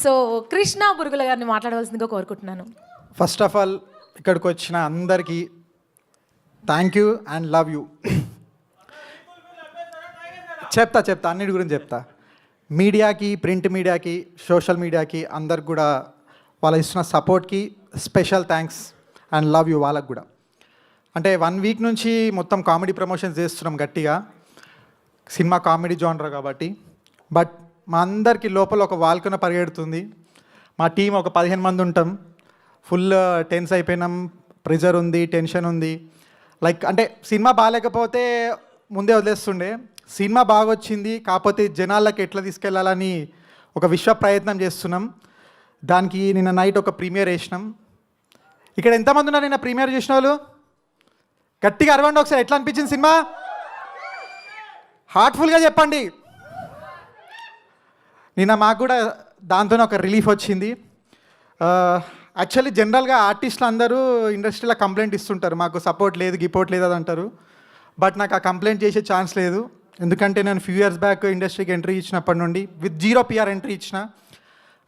So Krishna Burugula గారిని మాట్లాడవలసిందిగా కోరుకుంటున్నాను. ఫస్ట్ ఆఫ్ ఆల్ ఇక్కడికి వచ్చిన అందరికీ thank you and love you. చెప్తా అన్నిటి గురించి చెప్తా. మీడియాకి, ప్రింట్ మీడియాకి, సోషల్ మీడియాకి అందరికి కూడా వాళ్ళు ఇస్తున్న సపోర్ట్కి special thanks and love you వాళ్ళకు కూడా. అంటే 1 వీక్ నుంచి మొత్తం కామెడీ ప్రమోషన్స్ చేస్తున్నాం గట్టిగా, సినిమా కామెడీ జానర్ కాబట్టి. బట్ మా అందరికీ లోపల ఒక వాల్కన పరిగెడుతుంది. మా టీం ఒక 15 మంది ఉంటాం. ఫుల్ టెన్స్ అయిపోయినాం, ప్రెజర్ ఉంది, టెన్షన్ ఉంది. లైక్ అంటే సినిమా బాగాలేకపోతే ముందే వదిలేస్తుండే, సినిమా బాగా వచ్చింది కాకపోతే జనాలకు ఎట్లా తీసుకెళ్ళాలని ఒక విశ్వ ప్రయత్నం చేస్తున్నాం. దానికి నిన్న నైట్ ఒక ప్రీమియర్ వేసినాం. ఇక్కడ ఎంతమంది ఉన్నారు నిన్న ప్రీమియర్ చేసిన వాళ్ళు? గట్టిగా అరవండి ఒకసారి. ఎట్లా అనిపించింది సినిమా? హార్ట్ఫుల్గా చెప్పండి. నిన్న మాకు కూడా దాంతోనే ఒక రిలీఫ్ వచ్చింది. యాక్చువల్లీ జనరల్గా ఆర్టిస్టులు అందరూ ఇండస్ట్రీలో కంప్లైంట్ ఇస్తుంటారు, మాకు సపోర్ట్ లేదు, గిపోర్ట్ లేదు అది అంటారు. బట్ నాకు ఆ కంప్లైంట్ చేసే ఛాన్స్ లేదు. ఎందుకంటే నేను ఫ్యూ ఇయర్స్ బ్యాక్ ఇండస్ట్రీకి ఎంట్రీ ఇచ్చినప్పటి నుండి విత్ 0 PR ఎంట్రీ ఇచ్చిన.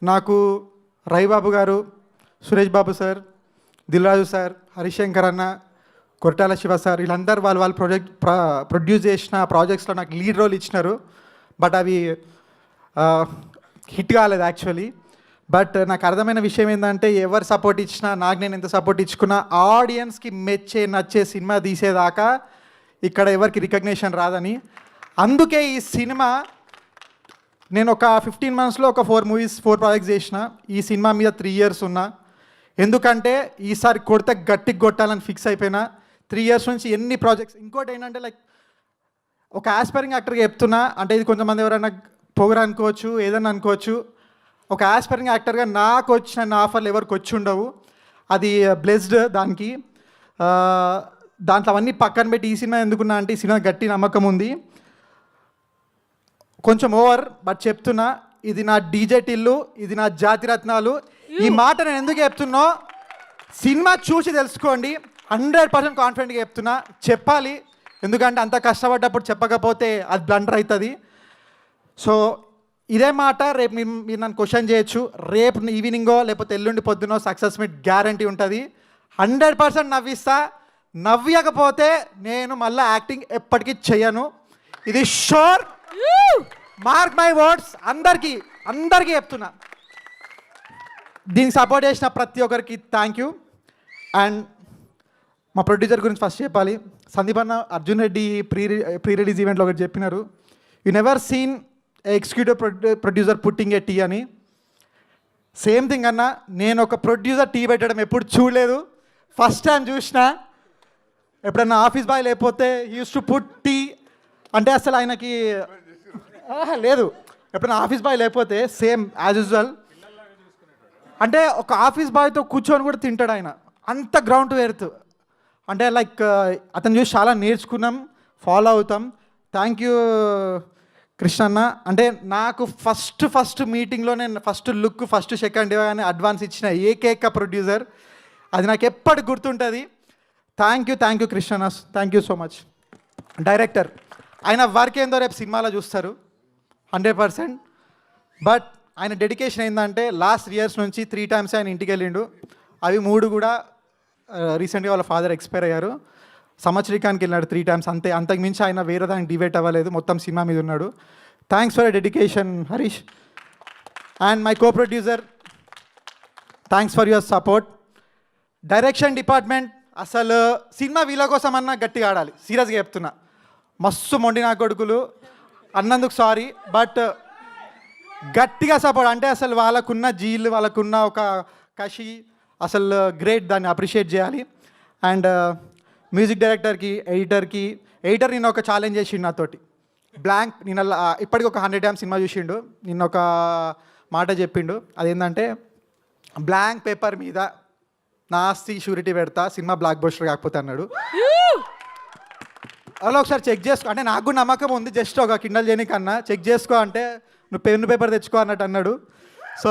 నాకు రవిబాబు గారు, సురేష్ బాబు సార్, దిల్రాజు సార్, హరిశంకర్ అన్న, కొరటాల శివ సార్, వీళ్ళందరూ వాళ్ళు ప్రొడ్యూస్ చేసిన ప్రాజెక్ట్స్లో నాకు లీడ్ రోల్ ఇచ్చినారు. బట్ అవి హిట్ కాలేదు యాక్చువల్లీ. బట్ నాకు అర్థమైన విషయం ఏంటంటే ఎవరు సపోర్ట్ ఇచ్చినా, నాకు నేను ఎంత సపోర్ట్ ఇచ్చుకున్నా, ఆడియన్స్కి నచ్చే సినిమా తీసేదాకా ఇక్కడ ఎవరికి రికగ్నిషన్ రాదని. అందుకే ఈ సినిమా నేను ఒక 15 monthsలో ఒక 4 ప్రాజెక్ట్స్ చేసిన. ఈ సినిమా మీద 3 years ఉన్నా. ఎందుకంటే ఈసారి కొడితే గట్టికి కొట్టాలని ఫిక్స్ అయిపోయినా. 3 years నుంచి ఎన్ని ప్రాజెక్ట్స్. ఇంకోటి ఏంటంటే లైక్ ఒక ఆస్పైరింగ్ యాక్టర్గా చెప్తున్నా, అంటే ఇది కొంతమంది ఎవరైనా పొగరు అనుకోవచ్చు, ఏదన్నా అనుకోవచ్చు. ఒక ఆస్పైరింగ్ యాక్టర్గా నాకు వచ్చిన ఆఫర్లు ఎవరికి వచ్చి ఉండవు. అది బ్లెస్డ్ దానికి. దాంట్లో అవన్నీ పక్కన పెట్టి ఈ సినిమా ఎందుకున్నా అంటే ఈ సినిమా గట్టి నమ్మకం ఉంది. కొంచెం ఓవర్ బట్ చెప్తున్నా, ఇది నా డీజే టిల్లు, ఇది నా జాతిరత్నాలు. ఈ మాట నేను ఎందుకు చెప్తున్నా, సినిమా చూసి తెలుసుకోండి. 100% కాన్ఫిడెంట్గా చెప్తున్నా, చెప్పాలి. ఎందుకంటే అంత కష్టపడ్డప్పుడు చెప్పకపోతే అది బ్లండర్ అవుతుంది. సో ఇదే మాట రేపు మీరు నన్ను క్వశ్చన్ చేయొచ్చు. రేపు ఈవినింగో లేకపోతే ఎల్లుండి పొద్దునో సక్సెస్ మీట్ గ్యారంటీ ఉంటుంది. 100% నవ్విస్తా. నవ్వకపోతే నేను మళ్ళీ యాక్టింగ్ ఎప్పటికీ చెయ్యను. ఇది షూర్, మార్క్ మై వర్డ్స్. అందరికీ చెప్తున్నా. దీనికి సపోర్ట్ చేసిన ప్రతి ఒక్కరికి థ్యాంక్ యూ. అండ్ మా ప్రొడ్యూసర్ గురించి ఫస్ట్ చెప్పాలి. సందీప్ అన్న అర్జున్ రెడ్డి ప్రీ రిలీజ్ ఈవెంట్లో ఒకటి చెప్పినారు, you never seen executive producer putting a tea అని. సేమ్ థింగ్ అన్న, నేను ఒక ప్రొడ్యూసర్ టీ పెట్టడం ఎప్పుడు చూడలేదు, ఫస్ట్ టైం చూసిన. ఎప్పుడన్నా ఆఫీస్ బాయ్ లేకపోతే యూస్ టు పుట్ టీ అంటే అసలు ఆయనకి లేదు. ఎప్పుడైనా ఆఫీస్ బాయ్ లేకపోతే సేమ్ యాజ్ యూజువల్ అంటే ఒక ఆఫీస్ బాయ్తో కూర్చొని కూడా తింటాడు ఆయన, అంత గ్రౌండ్ టు ఎర్త్. అంటే లైక్ అతను చూసి చాలా నేర్చుకున్నాం, ఫాలో అవుతాం. థ్యాంక్ యూ కృష్ణ అన్న. అంటే నాకు ఫస్ట్ మీటింగ్లో నేను ఫస్ట్ లుక్, ఫస్ట్ సెకండ్ అని అడ్వాన్స్ ఇచ్చిన ఏకైక ప్రొడ్యూసర్. అది నాకు ఎప్పటికి గుర్తుంటుంది. థ్యాంక్ యూ కృష్ణ అన్న, thank you so much. Director, ఆయన వర్క్ ఏందో రేపు సినిమాలో చూస్తారు 100%. బట్ ఆయన డెడికేషన్ ఏంటంటే లాస్ట్ 3 years నుంచి 3 times ఆయన ఇంటికి వెళ్ళిండు. అవి 3 కూడా రీసెంట్గా వాళ్ళ ఫాదర్ ఎక్స్పైర్ అయ్యారు. సంవత్సరికానికి వెళ్ళినాడు 3 times అంతే. అంతకు మించి ఆయన వేరే దానికి డివేట్ అవ్వలేదు, మొత్తం సినిమా మీద ఉన్నాడు. Thanks for dedication Harish. And my co producer, thanks for your support. Direction department, అసలు సినిమా వీళ్ళ కోసం అన్నా గట్టిగా ఆడాలి, సీరియస్గా చెప్తున్నా. మస్తు మొండి నా కొడుకులు అన్నందుకు సారీ, బట్ గట్టిగా సపోర్ట్. అంటే అసలు వాళ్ళకున్న జీలు, వాళ్ళకున్న ఒక కషి అసలు గ్రేట్, దాన్ని అప్రిషియేట్ చేయాలి. అండ్ మ్యూజిక్ డైరెక్టర్కి, ఎడిటర్ నిన్న ఒక ఛాలెంజ్ చేసిండు నాతోటి. బ్లాంక్ నిన్న ఇప్పటికి ఒక 100 times సినిమా చూసిండు. నిన్న ఒక మాట చెప్పిండు, అదేంటంటే బ్లాంక్ పేపర్ మీద నా ఆస్తి షూరిటీ పెడతా, సినిమా బ్లాక్ బస్టర్ కాకపోతే అన్నాడు. అలా ఒకసారి చెక్ చేసుకో అంటే నాకు కూడా నమ్మకం ఉంది, జస్ట్ ఒక కిండల్ చేయనికన్నా చెక్ చేసుకో అంటే నువ్వు పెన్ను పేపర్ తెచ్చుకో అన్నట్టు అన్నాడు. So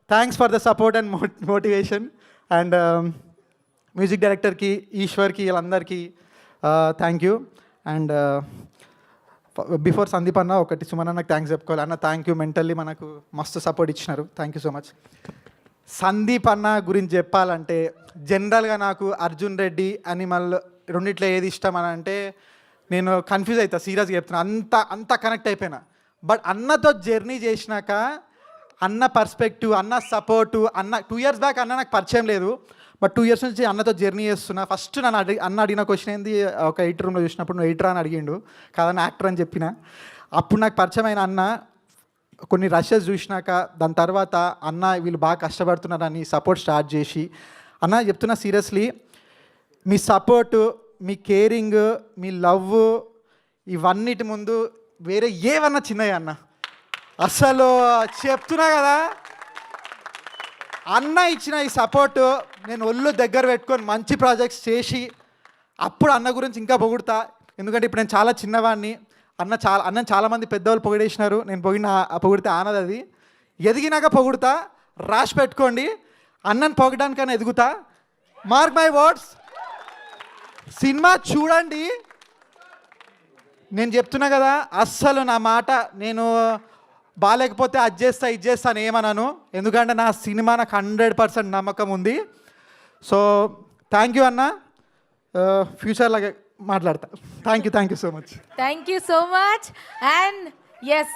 thanks for the support and motivation. And music డైరెక్టర్కి, ఈశ్వర్కి, వీళ్ళందరికీ thank you. And before Sandeep అన్న ఒకటి సుమన్ అన్నకు థ్యాంక్స్ చెప్పుకోవాలి. అన్న థ్యాంక్ యూ, మెంటల్లీ మనకు మస్తు సపోర్ట్ ఇచ్చినారు, thank you so much. Sandeep అన్న గురించి చెప్పాలంటే జనరల్గా నాకు అర్జున్ రెడ్డి అనిమల్ రెండిట్లో ఏది ఇష్టం అని అంటే నేను కన్ఫ్యూజ్ అవుతా, సీరియస్గా చెప్తున్నా, అంత కనెక్ట్ అయిపోయినా. బట్ అన్నతో జర్నీ చేసినాక అన్న పర్స్పెక్టివ్, అన్న సపోర్టు, అన్న 2 years బ్యాక్ అన్న నాకు పరిచయం లేదు, బట్ 2 years నుంచి అన్నతో జర్నీ చేస్తున్నా. ఫస్ట్ నన్ను అన్న అడిగిన క్వశ్చన్ ఏంది, ఒక ఎయిట్ రూమ్లో చూసినప్పుడు నువ్వు ఎయిటర్ అని అడిగిండు, కాదని యాక్టర్ అని చెప్పిన. అప్పుడు నాకు పరిచయమైన అన్న కొన్ని రషెస్ చూసినాక దాని తర్వాత అన్న వీళ్ళు బాగా కష్టపడుతున్నారని సపోర్ట్ స్టార్ట్ చేసి, అన్న చెప్తున్నా సీరియస్లీ, మీ సపోర్టు, మీ కేరింగ్, మీ లవ్ ఇవన్నిటి ముందు వేరే ఏమన్నా చిన్నవి అన్న. అసలు చెప్తున్నా కదా, అన్న ఇచ్చిన ఈ సపోర్టు నేను ఒళ్ళు దగ్గర పెట్టుకొని మంచి ప్రాజెక్ట్స్ చేసి అప్పుడు అన్న గురించి ఇంకా పొగుడుతా. ఎందుకంటే ఇప్పుడు నేను చాలా చిన్నవాడిని, అన్న చాలామంది పెద్దవాళ్ళు పొగిడేసినారు, నేను పొగిడితే ఆనది అది. ఎదిగినాక పొగుడుతా, రాసి పెట్టుకోండి. అన్నను పొగడానికైనా ఎదుగుతా. మార్క్ మై వర్డ్స్, సినిమా చూడండి. నేను చెప్తున్నా కదా, అస్సలు నా మాట నేను బాగాలేకపోతే అది చేస్తా ఇది చేస్తాను ఏమన్నాను, ఎందుకంటే నా సినిమా నాకు 100% నమ్మకం ఉంది. సో థ్యాంక్ యూ అన్న, ఫ్యూచర్లాగా మాట్లాడతా. Thank you so much. Thank you so much. And yes,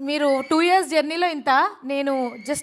మీరు 2 years జర్నీలో ఇంత, నేను జస్ట్